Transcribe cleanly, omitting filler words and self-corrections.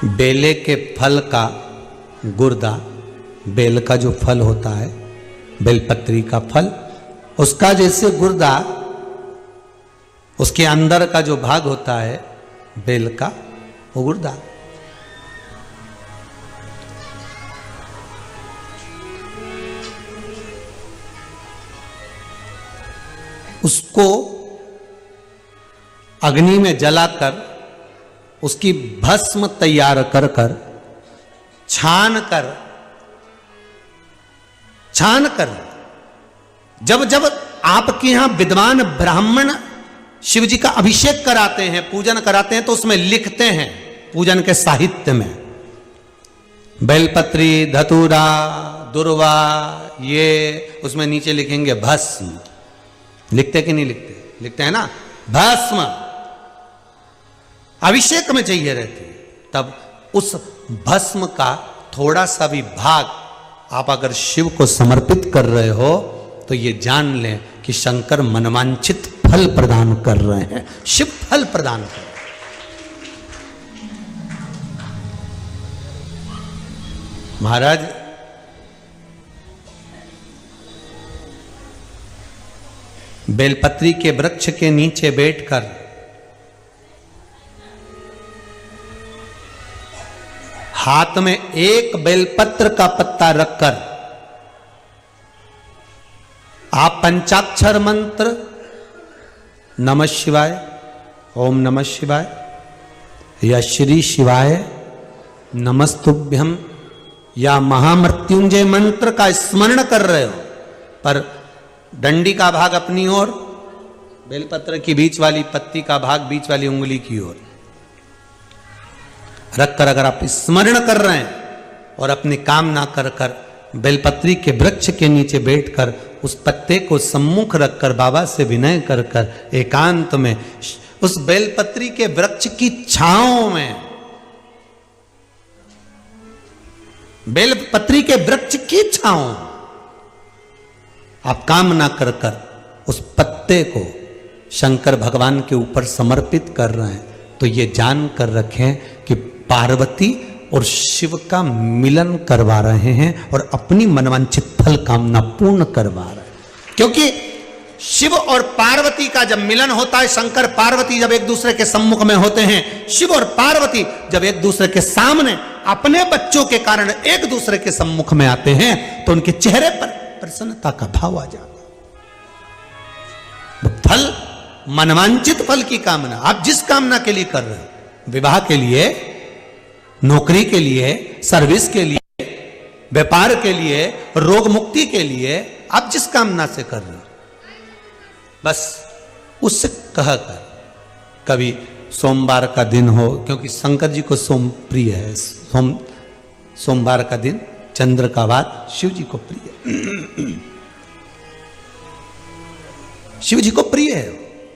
बेले के फल का गुर्दा, बेल का जो फल होता है, बेलपत्री का फल, उसका जैसे गुर्दा, उसके अंदर का जो भाग होता है बेल का, वो गुर्दा। उसको अग्नि में जलाकर उसकी भस्म तैयार कर कर छान कर जब जब आपके यहां विद्वान ब्राह्मण शिव जी का अभिषेक कराते हैं, पूजन कराते हैं, तो उसमें लिखते हैं पूजन के साहित्य में बेलपत्री, धतूरा, दुर्वा, ये उसमें नीचे लिखेंगे भस्म। लिखते कि नहीं लिखते? लिखते हैं ना, भस्म अभिषेक में चाहिए रहती है। तब उस भस्म का थोड़ा सा भी भाग आप अगर शिव को समर्पित कर रहे हो तो ये जान लें कि शंकर मनवांछित फल प्रदान कर रहे हैं, शिव फल प्रदान कर रहे हैं। महाराज बेलपत्री के वृक्ष के नीचे बैठकर हाथ में एक बेलपत्र का पत्ता रखकर आप पंचाक्षर मंत्र नमः शिवाय, ओम नमः शिवाय या श्री शिवाय नमस्तुभ्यम या महामृत्युंजय मंत्र का स्मरण कर रहे हो, पर डंडी का भाग अपनी ओर, बेलपत्र की बीच वाली पत्ती का भाग बीच वाली उंगली की ओर रखकर अगर आप स्मरण कर रहे हैं और अपनी कामना कर कर बेलपत्री के वृक्ष के नीचे बैठकर उस पत्ते को सम्मुख रखकर बाबा से विनय कर कर एकांत में उस बेलपत्री के वृक्ष की छांव में, बेलपत्री के वृक्ष की छांव आप कामना कर कर उस पत्ते को शंकर भगवान के ऊपर समर्पित कर रहे हैं, तो ये जान कर रखें कि पार्वती और शिव का मिलन करवा रहे हैं और अपनी मनवांछित फल कामना पूर्ण करवा रहे हैं। क्योंकि शिव और पार्वती का जब मिलन होता है, शंकर पार्वती जब एक दूसरे के सम्मुख में होते हैं, शिव और पार्वती जब एक दूसरे के सामने अपने बच्चों के कारण एक दूसरे के सम्मुख में आते हैं, तो उनके चेहरे पर प्रसन्नता का भाव आ जाता। फल, मनवांचित फल की कामना आप जिस कामना के लिए कर रहे हो, विवाह के लिए, नौकरी के लिए, सर्विस के लिए, व्यापार के लिए, रोग मुक्ति के लिए, आप जिस कामना से कर रहे हो, बस उससे कहकर कभी सोमवार का दिन हो, क्योंकि शंकर जी को सोम प्रिय है, सोमवार का दिन, चंद्र का वार शिव जी को प्रिय है, शिव जी को प्रिय है।